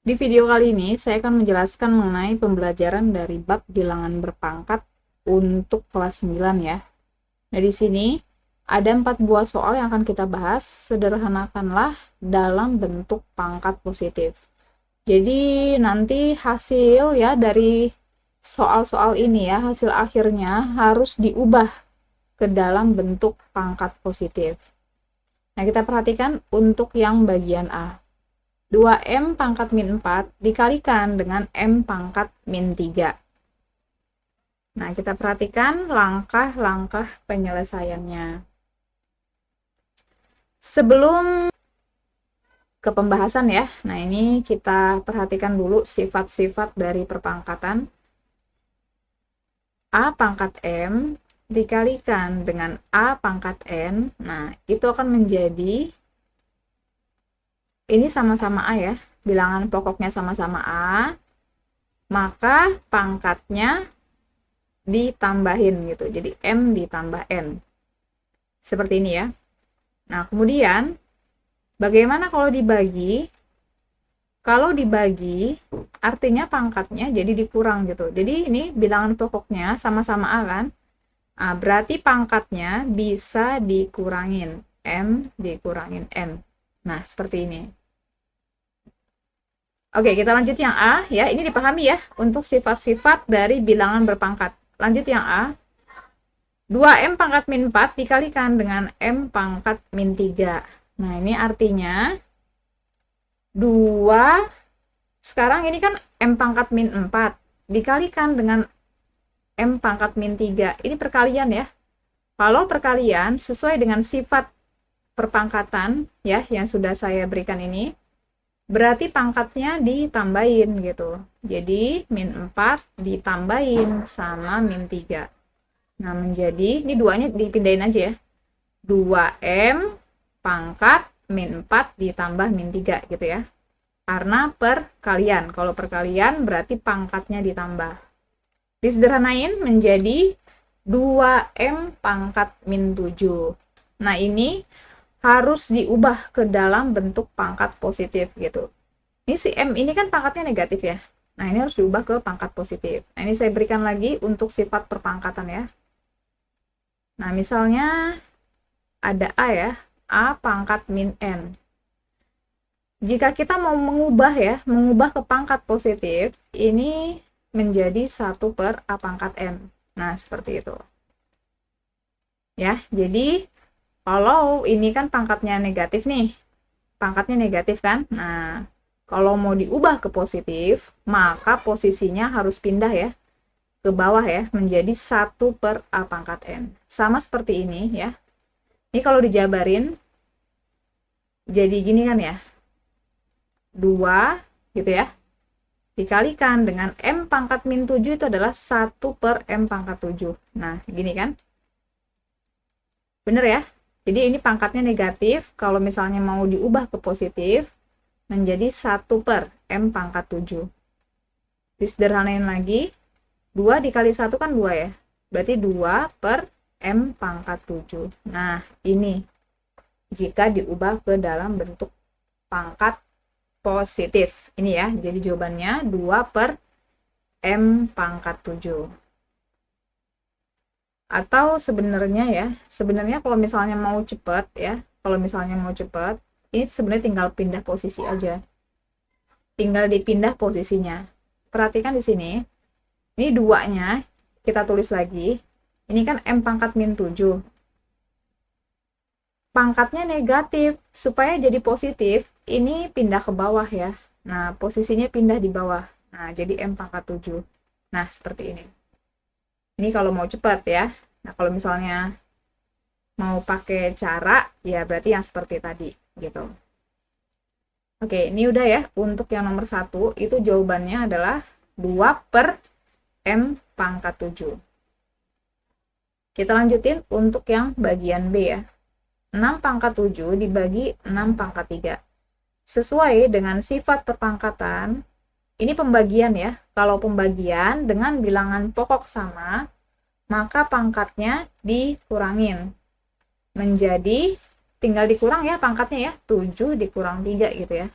Di video kali ini, saya akan menjelaskan mengenai pembelajaran dari bab bilangan berpangkat untuk kelas 9 ya. Nah, di sini ada 4 buah soal yang akan kita bahas, sederhanakanlah dalam bentuk pangkat positif. Jadi nanti hasil ya dari soal-soal ini ya, hasil akhirnya harus diubah ke dalam bentuk pangkat positif. Nah, kita perhatikan untuk yang bagian A. 2M pangkat min 4 dikalikan dengan M pangkat min 3. Nah, kita perhatikan langkah-langkah penyelesaiannya. Sebelum ke pembahasan ya, nah ini kita perhatikan dulu sifat-sifat dari perpangkatan. A pangkat M dikalikan dengan A pangkat N, nah itu akan menjadi, ini sama-sama A ya, bilangan pokoknya sama-sama A, maka pangkatnya ditambahin gitu, jadi M ditambah N. Seperti ini ya. Nah, kemudian bagaimana kalau dibagi? Kalau dibagi, artinya pangkatnya jadi dikurang gitu. Jadi ini bilangan pokoknya sama-sama A kan? Nah, berarti pangkatnya bisa dikurangin. M dikurangin N. Nah, seperti ini. Oke, kita lanjut yang A ya. Ini dipahami ya untuk sifat-sifat dari bilangan berpangkat. Lanjut yang A. 2M pangkat min 4 dikalikan dengan M pangkat min 3. Nah, ini artinya 2, sekarang ini kan M pangkat min 4 dikalikan dengan M pangkat min 3. Ini perkalian ya. Kalau perkalian sesuai dengan sifat perpangkatan ya yang sudah saya berikan ini, berarti pangkatnya ditambahin gitu. Jadi min 4 ditambahin sama min 3. Nah, menjadi, ini duanya dipindahin aja ya. 2M pangkat min 4 ditambah min 3 gitu ya. Karena perkalian. Kalau perkalian berarti pangkatnya ditambah. Disederhanain menjadi 2M pangkat min 7. Nah, ini harus diubah ke dalam bentuk pangkat positif gitu. Ini si M ini kan pangkatnya negatif ya. Nah, ini harus diubah ke pangkat positif. Nah, ini saya berikan lagi untuk sifat perpangkatan ya. Nah, misalnya ada A ya, A pangkat min N. Jika kita mau mengubah ya, mengubah ke pangkat positif, ini menjadi 1 per A pangkat N. Nah, seperti itu. Ya, jadi kalau ini kan pangkatnya negatif nih, pangkatnya negatif kan? Nah, kalau mau diubah ke positif, maka posisinya harus pindah ya, ke bawah ya, menjadi 1 per A pangkat N. Sama seperti ini ya. Ini kalau dijabarin, jadi gini kan ya, 2 gitu ya, dikalikan dengan M pangkat min 7 itu adalah 1 per M pangkat 7. Nah, gini kan? Bener ya? Jadi ini pangkatnya negatif, kalau misalnya mau diubah ke positif, menjadi 1 per M pangkat 7. Disederhanain lagi, 2 dikali 1 kan 2 ya. Berarti 2 per M pangkat 7. Nah, ini jika diubah ke dalam bentuk pangkat positif. Ini ya, jadi jawabannya 2 per M pangkat 7. Atau sebenarnya ya, sebenarnya kalau misalnya mau cepat ya, kalau misalnya mau cepat, ini sebenarnya tinggal pindah posisi aja. Tinggal dipindah posisinya. Perhatikan di sini. Ini 2-nya kita tulis lagi. Ini kan M pangkat min 7. Pangkatnya negatif, supaya jadi positif, ini pindah ke bawah ya. Nah, posisinya pindah di bawah. Nah, jadi M pangkat 7. Nah, seperti ini. Ini kalau mau cepat ya. Nah, kalau misalnya mau pakai cara, ya berarti yang seperti tadi, gitu. Oke, ini udah ya. Untuk yang nomor 1, itu jawabannya adalah 2 per M pangkat 7. Kita lanjutin untuk yang bagian B ya. 6 pangkat 7 dibagi 6 pangkat 3. Sesuai dengan sifat perpangkatan, ini pembagian ya. Kalau pembagian dengan bilangan pokok sama, maka pangkatnya dikurangin. Menjadi, tinggal dikurang ya pangkatnya ya, 7 dikurang 3 gitu ya.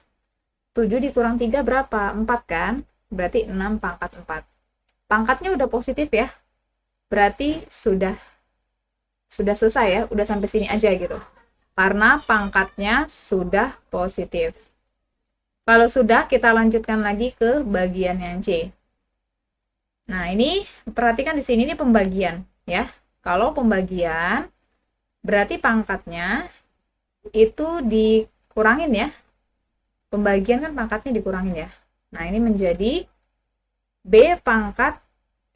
7 dikurang 3 berapa? 4 kan? Berarti 6 pangkat 4. Pangkatnya udah positif ya. Berarti sudah selesai ya, udah sampai sini aja gitu. Karena pangkatnya sudah positif. Kalau sudah, kita lanjutkan lagi ke bagian yang C. Nah, ini perhatikan di sini ini pembagian ya. Kalau pembagian berarti pangkatnya itu dikurangin ya. Pembagian kan pangkatnya dikurangin ya. Nah, ini menjadi B pangkat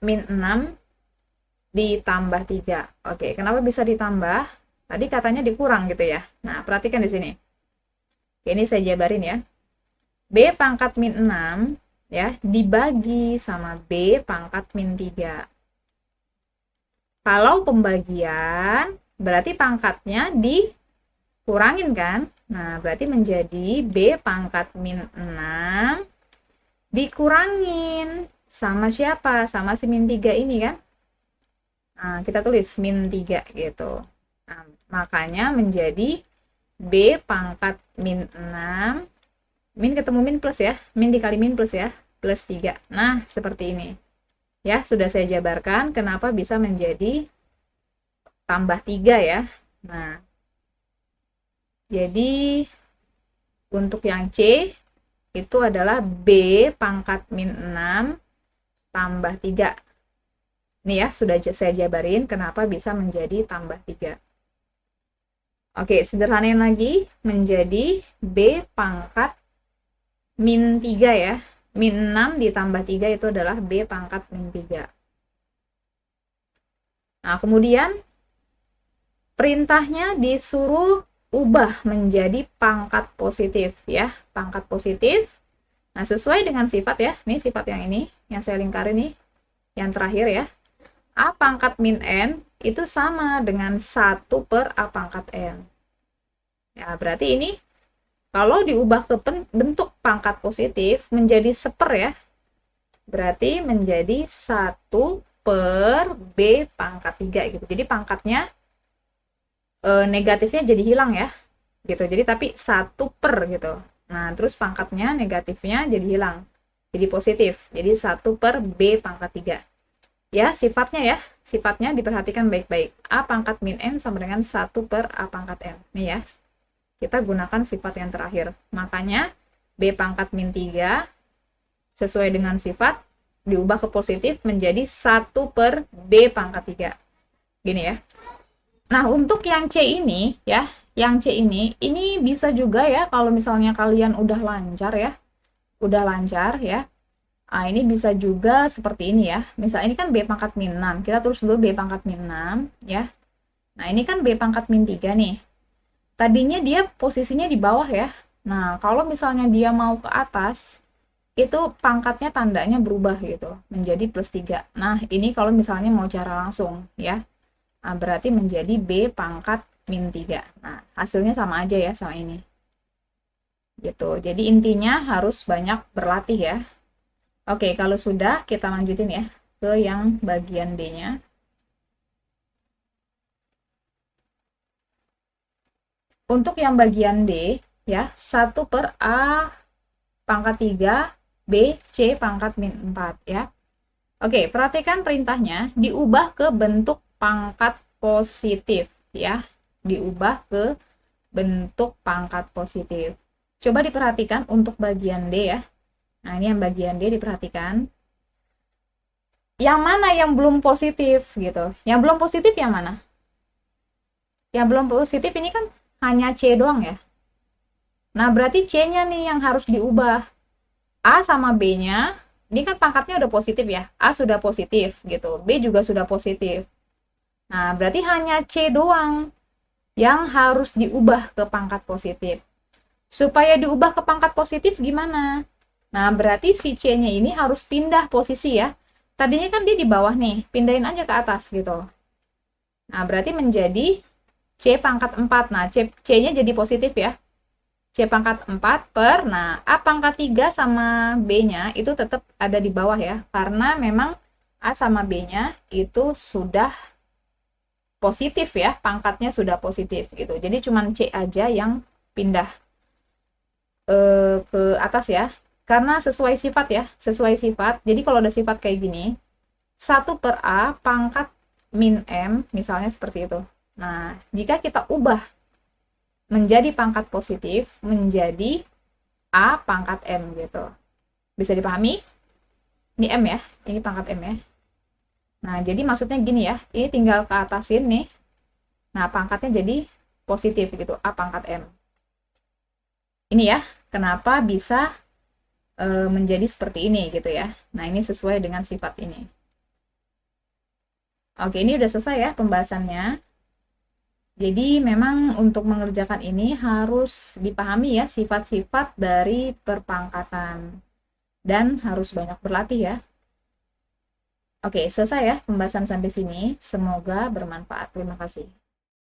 min 6 ditambah 3. Oke, kenapa bisa ditambah? Tadi katanya dikurang gitu ya. Nah, perhatikan di sini. Oke, ini saya jabarin ya. B pangkat min 6 ya dibagi sama B pangkat min 3. Kalau pembagian berarti pangkatnya dikurangin kan? Nah, berarti menjadi B pangkat min 6 dikurangin sama siapa? Sama si min 3 ini kan? Nah, kita tulis min 3 gitu. Nah, makanya menjadi B pangkat min 6, min ketemu min plus ya, min dikali min plus ya, plus 3. Nah, seperti ini. Ya, sudah saya jabarkan kenapa bisa menjadi tambah 3 ya. Nah, jadi untuk yang C itu adalah B pangkat min 6 tambah 3. Ini ya, sudah saya jabarin kenapa bisa menjadi tambah 3. Oke, sederhanain lagi menjadi B pangkat min 3 ya. Min 6 ditambah 3 itu adalah B pangkat min 3. Nah, kemudian perintahnya disuruh ubah menjadi pangkat positif ya. Pangkat positif. Nah, sesuai dengan sifat ya. Ini sifat yang ini, yang saya lingkarin nih. Yang terakhir ya. A pangkat min N itu sama dengan 1 per A pangkat N. Ya, berarti ini kalau diubah ke bentuk pangkat positif menjadi 1/4 ya. Berarti menjadi 1 per B pangkat 3 gitu. Jadi pangkatnya negatifnya jadi hilang ya. Gitu. Jadi tapi 1 per gitu. Nah, terus pangkatnya negatifnya jadi hilang. Jadi positif. Jadi 1 per B pangkat 3. Ya, sifatnya ya. Sifatnya diperhatikan baik-baik. A pangkat min N sama dengan 1 per A pangkat N. Nih ya. Kita gunakan sifat yang terakhir. Makanya B pangkat min 3 sesuai dengan sifat diubah ke positif menjadi 1 per B pangkat 3. Gini ya. Nah, untuk yang C ini ya, yang C ini bisa juga ya kalau misalnya kalian udah lancar ya. Udah lancar ya. Nah, ini bisa juga seperti ini ya. Misal ini kan B pangkat min 6. Kita tulis dulu B pangkat min 6 ya. Nah, ini kan B pangkat min 3 nih. Tadinya dia posisinya di bawah ya. Nah, kalau misalnya dia mau ke atas, itu pangkatnya tandanya berubah gitu, menjadi plus 3. Nah, ini kalau misalnya mau cara langsung ya. Nah, berarti menjadi B pangkat min 3. Nah, hasilnya sama aja ya sama ini. Gitu. Jadi intinya harus banyak berlatih ya. Oke, kalau sudah kita lanjutin ya ke yang bagian D-nya. Untuk yang bagian D, ya, 1 per A pangkat 3, B, C pangkat min 4, ya. Oke, perhatikan perintahnya, diubah ke bentuk pangkat positif, ya. Diubah ke bentuk pangkat positif. Coba diperhatikan untuk bagian D, ya. Nah, ini yang bagian D diperhatikan. Yang mana yang belum positif, gitu. Yang belum positif yang mana? Yang belum positif ini kan hanya C doang ya. Nah, berarti C-nya nih yang harus diubah. A sama B-nya, ini kan pangkatnya udah positif ya. A sudah positif gitu. B juga sudah positif. Nah, berarti hanya C doang yang harus diubah ke pangkat positif. Supaya diubah ke pangkat positif gimana? Nah, berarti si C-nya ini harus pindah posisi ya. Tadinya kan dia di bawah nih, pindahin aja ke atas gitu. Nah, berarti menjadi C pangkat 4. Nah, C-nya jadi positif ya. C pangkat 4 per, nah, A pangkat 3 sama B-nya itu tetap ada di bawah ya. Karena memang A sama B-nya itu sudah positif ya. Pangkatnya sudah positif gitu. Jadi cuma C aja yang pindah. ke atas ya. Karena sesuai sifat ya, sesuai sifat. Jadi kalau ada sifat kayak gini, 1/A pangkat min M, misalnya seperti itu. Nah, jika kita ubah menjadi pangkat positif, menjadi A pangkat M gitu. Bisa dipahami? Ini M ya, ini pangkat M ya. Nah, jadi maksudnya gini ya, ini tinggal ke atasin nih. Nah, pangkatnya jadi positif gitu, A pangkat M. Ini ya, kenapa bisa menjadi seperti ini gitu ya. Nah, ini sesuai dengan sifat ini. Oke, ini udah selesai ya pembahasannya. Jadi memang untuk mengerjakan ini harus dipahami ya sifat-sifat dari perpangkatan. Dan harus banyak berlatih ya. Oke, selesai ya pembahasan sampai sini. Semoga bermanfaat. Terima kasih.